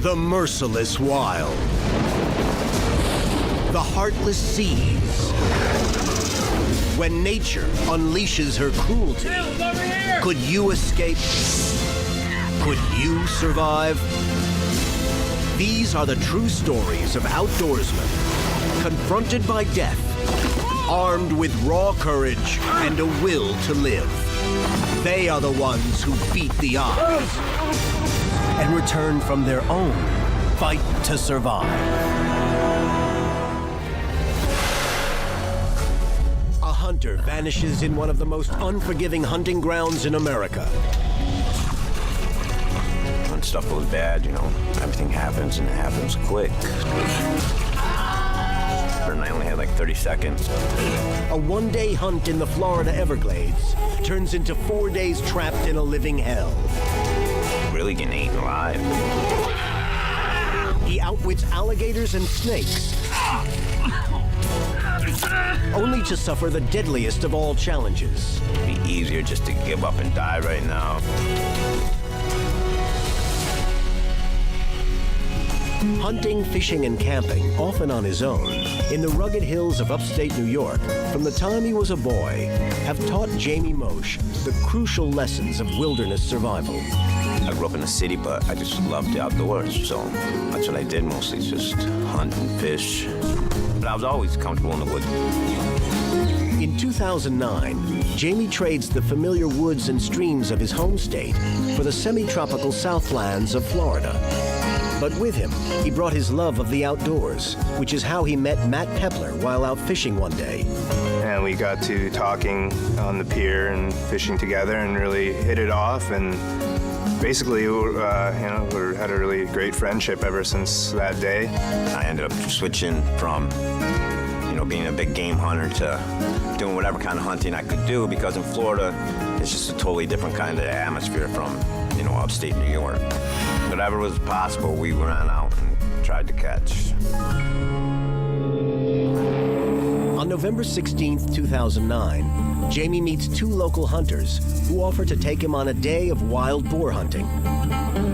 The merciless wild. The heartless seas. When nature unleashes her cruelty, could you escape? Could you survive? These are the true stories of outdoorsmen, confronted by death, armed with raw courage and a will to live. They are the ones who beat the odds and return from their own fight to survive. A hunter vanishes in one of the most unforgiving hunting grounds in America. When stuff goes bad, you know, everything happens and it happens quick. And I only had like 30 seconds. A one-day hunt in the Florida Everglades turns into 4 days trapped in a living hell. Really getting eaten alive. He outwits alligators and snakes, only to suffer the deadliest of all challenges. It'd be easier just to give up and die right now. Hunting, fishing, and camping, often on his own, in the rugged hills of upstate New York, from the time he was a boy, have taught Jamey Mosch the crucial lessons of wilderness survival. I grew up in the city, but I just loved the outdoors, so that's what I did mostly, just hunt and fish. But I was always comfortable in the woods. In 2009, Jamey trades the familiar woods and streams of his home state for the semi-tropical southlands of Florida. But with him, he brought his love of the outdoors, which is how he met Matt Pepler while out fishing one day. And we got to talking on the pier and fishing together and really hit it off. And basically, we had a really great friendship ever since that day. I ended up switching from, being a big game hunter to doing whatever kind of hunting I could do, because in Florida, it's just a totally different kind of atmosphere from, upstate New York. Whatever was possible, we ran out and tried to catch. On November 16th, 2009, Jamey meets two local hunters who offer to take him on a day of wild boar hunting.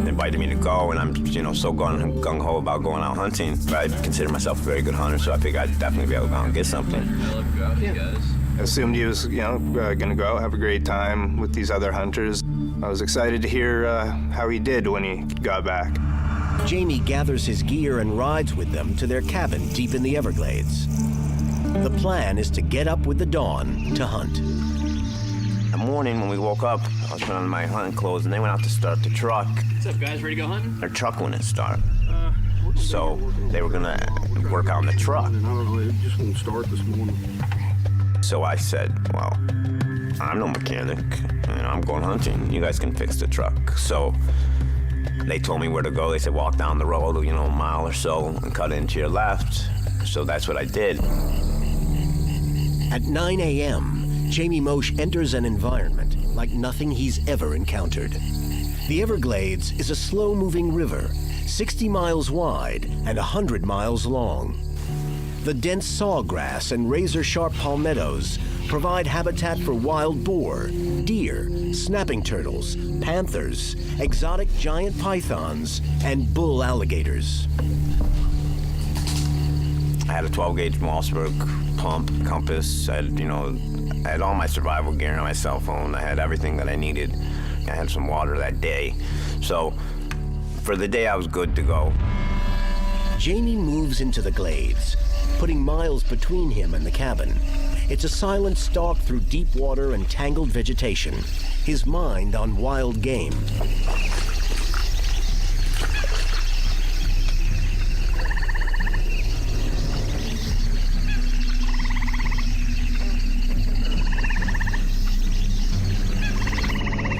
They invited me to go, and I'm, so gung-ho about going out hunting. I consider myself a very good hunter, so I figured I'd definitely be able to go out and get something. Yeah. Assumed he was, gonna go out, have a great time with these other hunters. I was excited to hear how he did when he got back. Jamey gathers his gear and rides with them to their cabin deep in the Everglades. The plan is to get up with the dawn to hunt. In the morning when we woke up, I was putting on my hunting clothes, and they went out to start the truck. What's up, guys? Ready to go hunting? Their truck wouldn't start. So they were gonna work on the truck. I don't know, it just won't start this morning. So I said, well, I'm no mechanic. I'm going hunting. You guys can fix the truck. So they told me where to go. They said, walk down the road, a mile or so, and cut into your left. So that's what I did. At 9 a.m., Jamey Mosch enters an environment like nothing he's ever encountered. The Everglades is a slow-moving river, 60 miles wide and 100 miles long. The dense sawgrass and razor-sharp palmettos provide habitat for wild boar, deer, snapping turtles, panthers, exotic giant pythons, and bull alligators. I had a 12-gauge Mossberg pump, compass. I had all my survival gear on my cell phone. I had everything that I needed. I had some water that day. So for the day, I was good to go. Jamey moves into the glades, putting miles between him and the cabin. It's a silent stalk through deep water and tangled vegetation, his mind on wild game.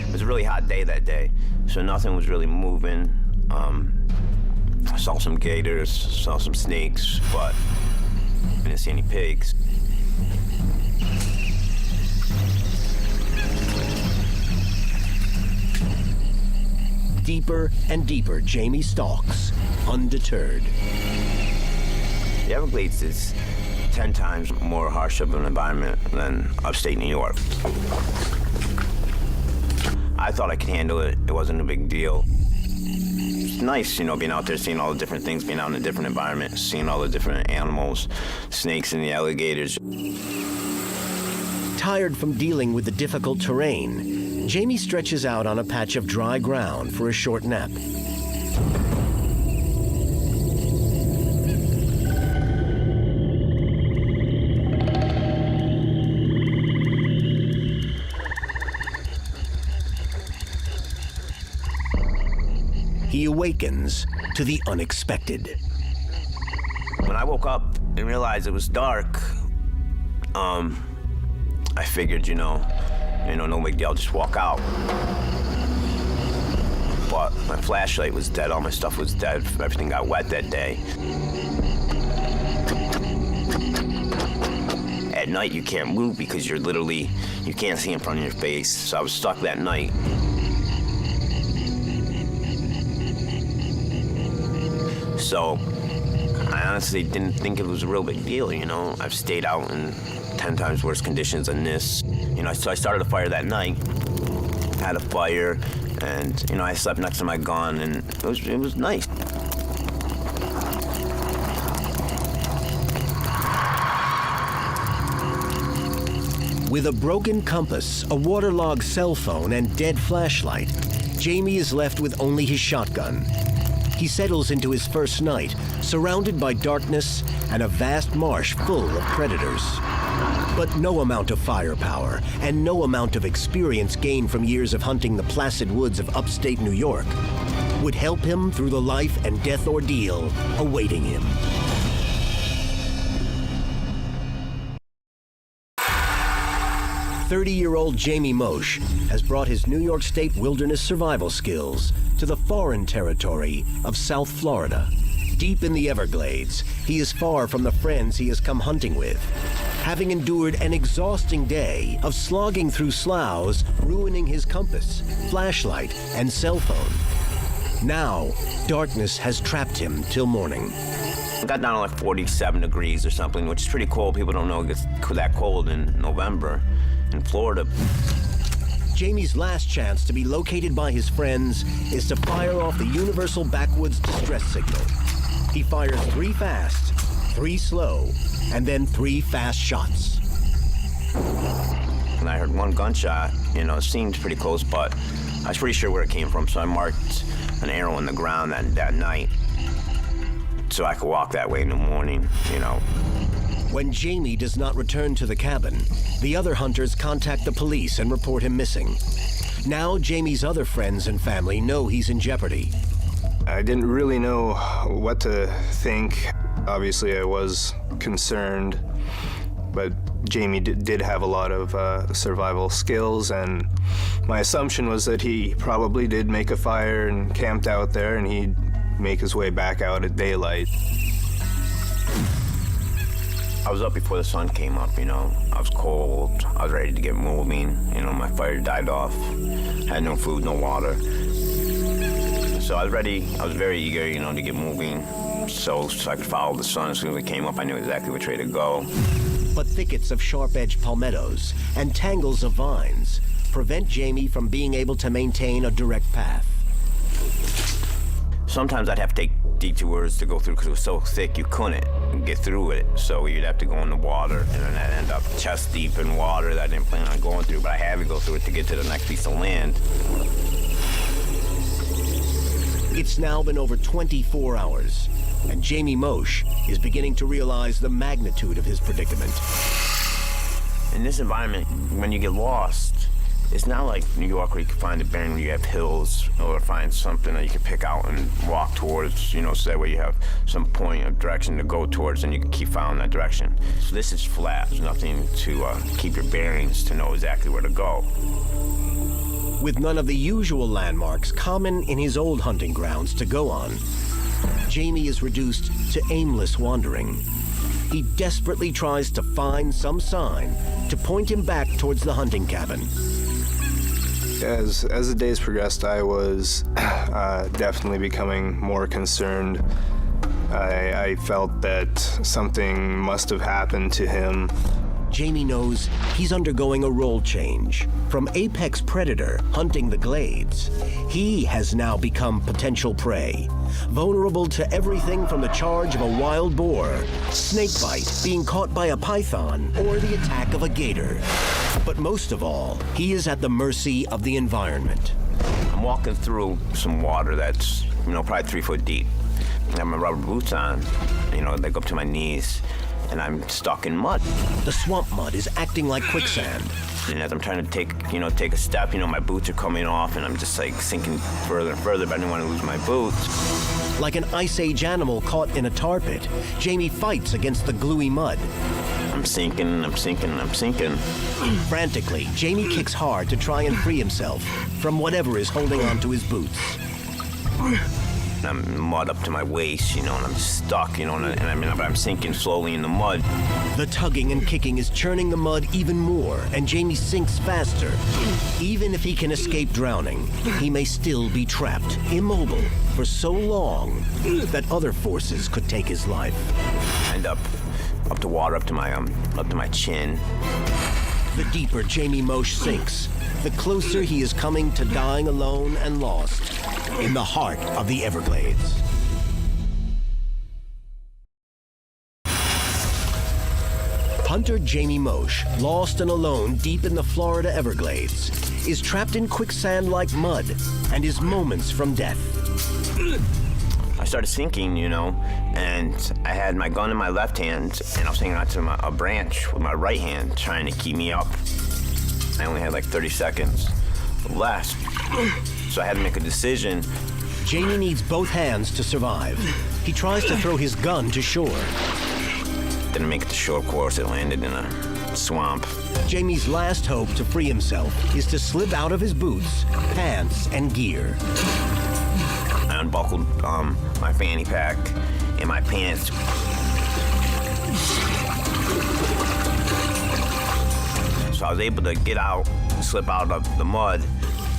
It was a really hot day that day, so nothing was really moving. I saw some gators, saw some snakes, but I didn't see any pigs. Deeper and deeper, Jamey stalks, undeterred. The Everglades is 10 times more harsh of an environment than upstate New York. I thought I could handle it. It wasn't a big deal. nice, you know, being out there, seeing all the different things, being out in a different environment, seeing all the different animals, snakes and the alligators. Tired from dealing with the difficult terrain, Jamey stretches out on a patch of dry ground for a short nap. He awakens to the unexpected. When I woke up and realized it was dark, I figured, you know, no big deal, I'll just walk out. But my flashlight was dead, all my stuff was dead, everything got wet that day. At night, you can't move because you can't see in front of your face, so I was stuck that night. So I honestly didn't think it was a real big deal, you know. I've stayed out in 10 times worse conditions than this. You know, so I started a fire that night, had a fire, and, you know, I slept next to my gun, and it was nice. With a broken compass, a waterlogged cell phone, and dead flashlight, Jamey is left with only his shotgun. He settles into his first night, surrounded by darkness and a vast marsh full of predators. But no amount of firepower and no amount of experience gained from years of hunting the placid woods of upstate New York would help him through the life and death ordeal awaiting him. "30-year-old Jamey Mosch has brought his New York State wilderness survival skills to the foreign territory of South Florida. Deep in the Everglades, he is far from the friends he has come hunting with, having endured an exhausting day of slogging through sloughs, ruining his compass, flashlight, and cell phone. Now, darkness has trapped him till morning. It got down to like 47 degrees or something, which is pretty cold. People don't know it gets that cold in November in Florida. Jamey's last chance to be located by his friends is to fire off the universal backwoods distress signal. He fires 3 fast, 3 slow, and then 3 fast shots. And I heard 1 gunshot, you know, it seemed pretty close, but I was pretty sure where it came from, so I marked an arrow in the ground that night so I could walk that way in the morning, you know. When Jamey does not return to the cabin, the other hunters contact the police and report him missing. Now Jamey's other friends and family know he's in jeopardy. I didn't really know what to think. Obviously, I was concerned, but Jamey did have a lot of survival skills, and my assumption was that he probably did make a fire and camped out there, and he'd make his way back out at daylight. I was up before the sun came up, you know. I was cold, I was ready to get moving, you know, my fire died off. Had no food, no water. So I was ready, I was very eager, you know, to get moving. So I could follow the sun. As soon as it came up, I knew exactly which way to go. But thickets of sharp-edged palmettos and tangles of vines prevent Jamey from being able to maintain a direct path. Sometimes I'd have to take detours to go through because it was so thick you couldn't get through it. So you'd have to go in the water, and then I'd end up chest deep in water that I didn't plan on going through, but I had to go through it to get to the next piece of land. It's now been over 24 hours, and Jamey Mosch is beginning to realize the magnitude of his predicament. In this environment, when you get lost, it's not like New York where you can find a bearing where you have hills or find something that you can pick out and walk towards, you know, so that way you have some point of direction to go towards and you can keep following that direction. So this is flat. There's nothing to keep your bearings to know exactly where to go. With none of the usual landmarks common in his old hunting grounds to go on, Jamey is reduced to aimless wandering. He desperately tries to find some sign to point him back towards the hunting cabin. As the days progressed, I was definitely becoming more concerned. I felt that something must have happened to him. Jamey knows he's undergoing a role change. From apex predator hunting the glades, he has now become potential prey, vulnerable to everything from the charge of a wild boar, snakebite, being caught by a python, or the attack of a gator. But most of all, he is at the mercy of the environment. I'm walking through some water that's, probably 3 foot deep. I have my rubber boots on, they go up to my knees, and I'm stuck in mud. The swamp mud is acting like quicksand. And as I'm trying to take a step, my boots are coming off, and I'm just like sinking further and further, but I didn't want to lose my boots. Like an Ice Age animal caught in a tar pit, Jamey fights against the gluey mud. I'm sinking, I'm sinking, I'm sinking. Frantically, Jamey kicks hard to try and free himself from whatever is holding onto his boots. I'm mud up to my waist, and I'm stuck, and I'm sinking slowly in the mud. The tugging and kicking is churning the mud even more, and Jamey sinks faster. Even if he can escape drowning, he may still be trapped, immobile, for so long that other forces could take his life. I end up to water up to my chin. The deeper Jamey Mosch sinks, the closer he is coming to dying alone and lost in the heart of the Everglades. Hunter Jamey Mosch, lost and alone deep in the Florida Everglades, is trapped in quicksand-like mud and is moments from death. I started sinking, and I had my gun in my left hand, and I was hanging onto a branch with my right hand, trying to keep me up. I only had like 30 seconds left, so I had to make a decision. Jamey needs both hands to survive. He tries to throw his gun to shore. Didn't make it to shore, of course. It landed in a swamp. Jamey's last hope to free himself is to slip out of his boots, pants, and gear. I unbuckled my fanny pack and my pants. So I was able to get out, slip out of the mud,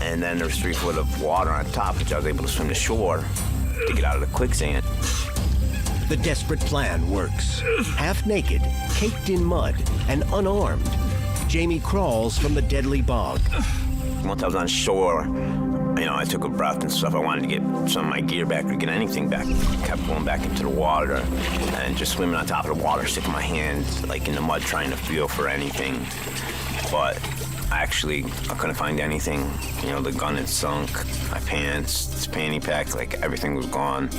and then there's 3 foot of water on top, which I was able to swim to shore to get out of the quicksand. The desperate plan works. Half naked, caked in mud, and unarmed, Jamey crawls from the deadly bog. Once I was on shore, I took a breath and stuff. I wanted to get some of my gear back or get anything back. Kept going back into the water and just swimming on top of the water, sticking my hands like in the mud, trying to feel for anything. But I couldn't find anything. The gun had sunk, my pants, this fanny pack, like everything was gone.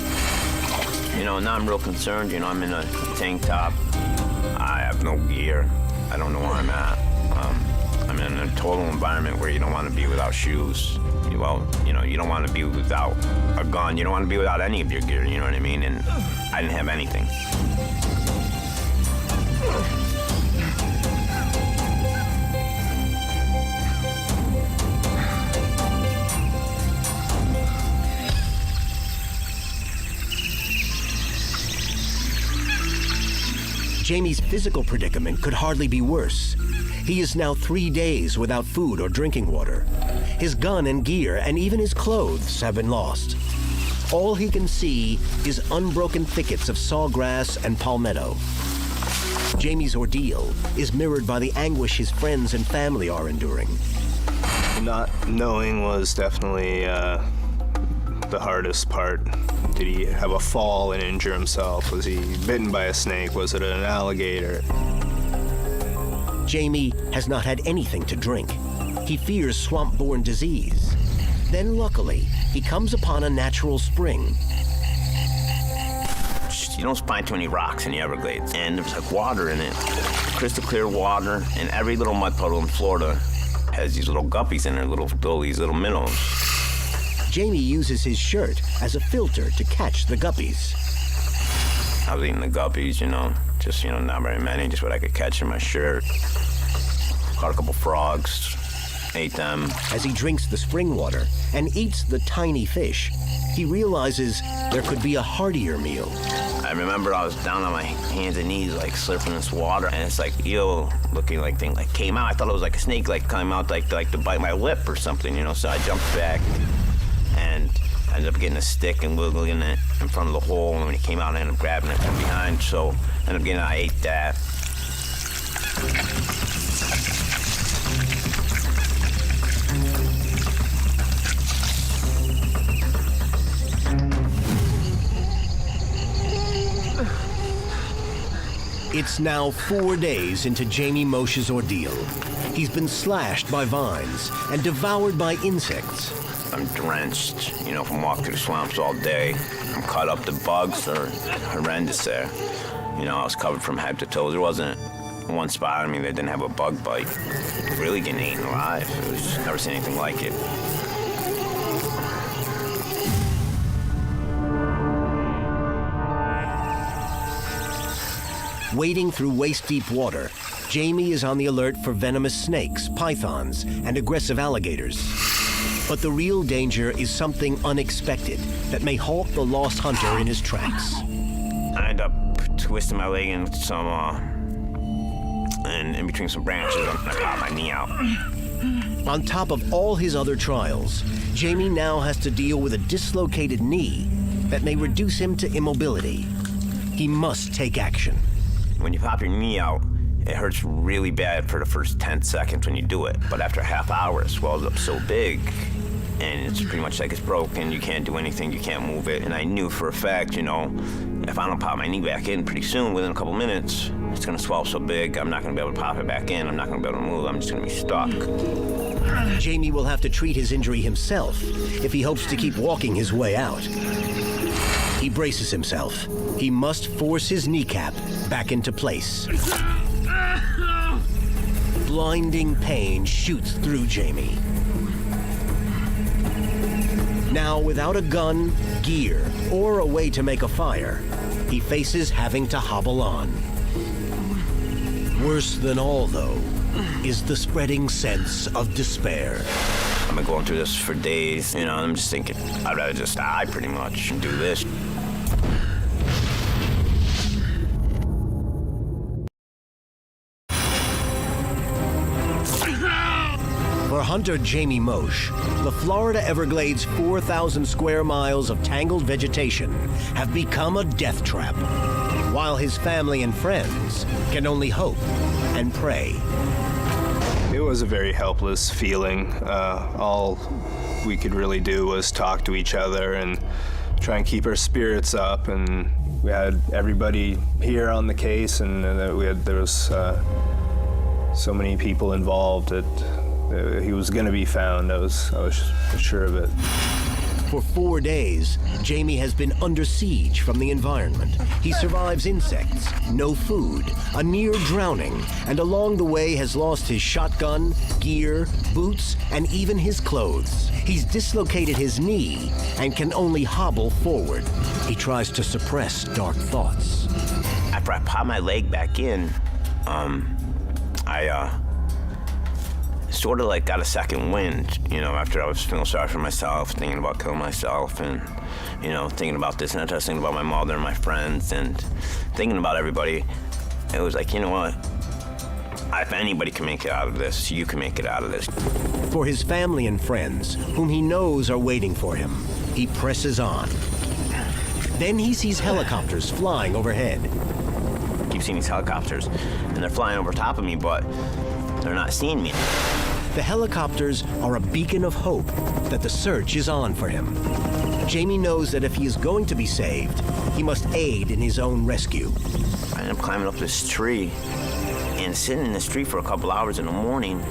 Now I'm real concerned. I'm in a tank top. I have no gear. I don't know where I'm at. I'm in a total environment where you don't want to be without shoes. Well, you don't want to be without a gun. You don't want to be without any of your gear, you know what I mean? And I didn't have anything. Jamey's physical predicament could hardly be worse. He is now 3 days without food or drinking water. His gun and gear and even his clothes have been lost. All he can see is unbroken thickets of sawgrass and palmetto. Jamey's ordeal is mirrored by the anguish his friends and family are enduring. Not knowing was definitely the hardest part. Did he have a fall and injure himself? Was he bitten by a snake? Was it an alligator? Jamey has not had anything to drink. He fears swamp-borne disease. Then luckily, he comes upon a natural spring. You don't find too many rocks in the Everglades, and there's like water in it. Crystal clear water, and every little mud puddle in Florida has these little guppies in there, these little minnows. Jamey uses his shirt as a filter to catch the guppies. I was eating the guppies, just, not very many, just what I could catch in my shirt. Caught a couple frogs, ate them. As he drinks the spring water and eats the tiny fish, he realizes there could be a heartier meal. I remember I was down on my hands and knees, like slurping this water, and it's like eel looking like thing, like came out. I thought it was like a snake, like came out, like to bite my lip or something, So I jumped back and I ended up getting a stick and wiggling it in front of the hole, and when it came out, I ended up grabbing it from behind. So I ate that. It's now 4 days into Jamey Mosch's ordeal. He's been slashed by vines and devoured by insects. I'm drenched, from walking through the swamps all day. I'm caught up. The bugs are horrendous there. I was covered from head to toe. There wasn't one spot on me that didn't have a bug bite. Really getting eaten alive. Never seen anything like it. Wading through waist-deep water, Jamey is on the alert for venomous snakes, pythons, and aggressive alligators. But the real danger is something unexpected that may halt the lost hunter in his tracks. I end up twisting my leg in some, and in between some branches, I popped my knee out. On top of all his other trials, Jamey now has to deal with a dislocated knee that may reduce him to immobility. He must take action. When you pop your knee out, it hurts really bad for the first 10 seconds when you do it. But after a half hour, it swells up so big, and it's pretty much like it's broken. You can't do anything, you can't move it. And I knew for a fact, if I don't pop my knee back in pretty soon, within a couple minutes, it's gonna swell so big, I'm not gonna be able to pop it back in. I'm not gonna be able to move, I'm just gonna be stuck. Jamey will have to treat his injury himself if he hopes to keep walking his way out. He braces himself. He must force his kneecap back into place. Blinding pain shoots through Jamey. Now, without a gun, gear, or a way to make a fire, he faces having to hobble on. Worse than all, though, is the spreading sense of despair. I've been going through this for days, I'm just thinking, I'd rather just die pretty much and do this. For hunter Jamey Mosch, the Florida Everglades' 4,000 square miles of tangled vegetation have become a death trap, while his family and friends can only hope and pray. It was a very helpless feeling. All we could really do was talk to each other and try and keep our spirits up. And we had everybody here on the case, and there was so many people involved that he was going to be found. I was sure of it. For 4 days, Jamey has been under siege from the environment. He survives insects, no food, a near drowning, and along the way has lost his shotgun, gear, boots, and even his clothes. He's dislocated his knee and can only hobble forward. He tries to suppress dark thoughts. After I popped my leg back in, I sort of like got a second wind, after I was feeling sorry for myself, thinking about killing myself, and, thinking about this, and I was thinking about my mother and my friends, and thinking about everybody. It was like, what? If anybody can make it out of this, you can make it out of this. For his family and friends, whom he knows are waiting for him, he presses on. Then he sees helicopters flying overhead. I keep seeing these helicopters, and they're flying over top of me, but they're not seeing me. The helicopters are a beacon of hope that the search is on for him. Jamey knows that if he is going to be saved, he must aid in his own rescue. I ended up climbing up this tree and sitting in this tree for a couple hours in the morning,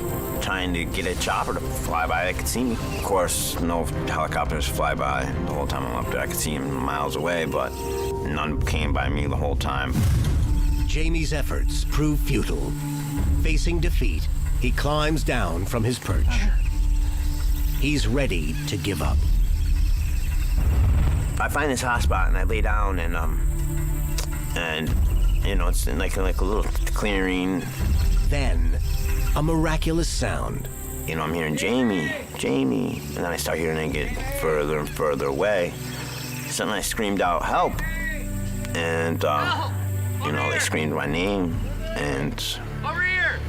trying to get a chopper to fly by that could see me. Of course, no helicopters fly by the whole time I'm up there. I could see them miles away, but none came by me the whole time. Jamey's efforts prove futile. Facing defeat, he climbs down from his perch. He's ready to give up. I find this hot spot and I lay down and it's in like a little clearing. Then, a miraculous sound. I'm hearing Jamey, and then I start hearing it get further and further away. Suddenly I screamed out, "Help!" And they screamed my name, and over here.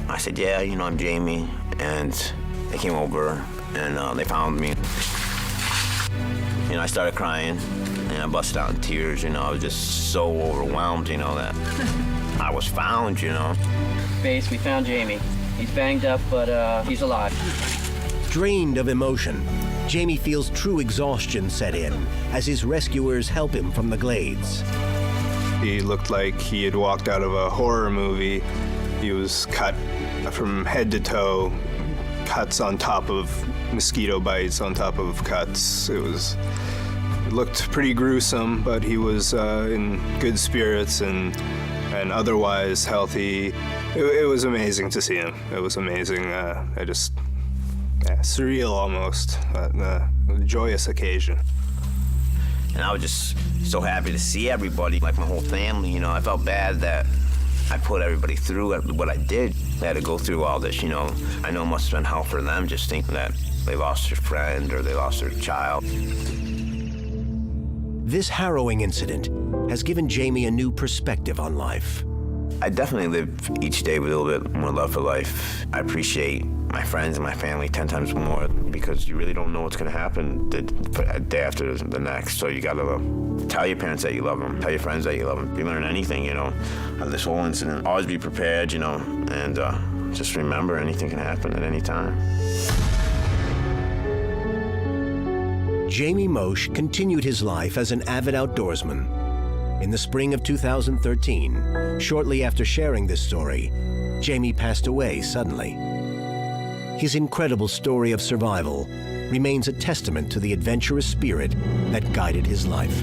I said, "Yeah, I'm Jamey," and they came over and they found me. I started crying and I busted out in tears. I was just so overwhelmed, that I was found, you know. Base, we found Jamey. He's banged up, but he's alive. Drained of emotion, Jamey feels true exhaustion set in as his rescuers help him from the glades. He looked like he had walked out of a horror movie. He was cut from head to toe, cuts on top of mosquito bites on top of cuts. It looked pretty gruesome, but he was in good spirits and otherwise healthy. It was amazing to see him. It was amazing. Surreal almost, but a joyous occasion. And I was just so happy to see everybody, like my whole family, you know. I felt bad that I put everybody through what I did. They had to go through all this, you know. I know it must have been hell for them just thinking that they lost their friend or they lost their child. This harrowing incident has given Jamey a new perspective on life. I definitely live each day with a little bit more love for life. I appreciate my friends and my family 10 times more because you really don't know what's going to happen the day after the next. So you got to tell your parents that you love them, tell your friends that you love them. If you learn anything, you know, of this whole incident, always be prepared, you know, and just remember anything can happen at any time. Jamey Mosch continued his life as an avid outdoorsman. In the spring of 2013, shortly after sharing this story, Jamey passed away suddenly. His incredible story of survival remains a testament to the adventurous spirit that guided his life.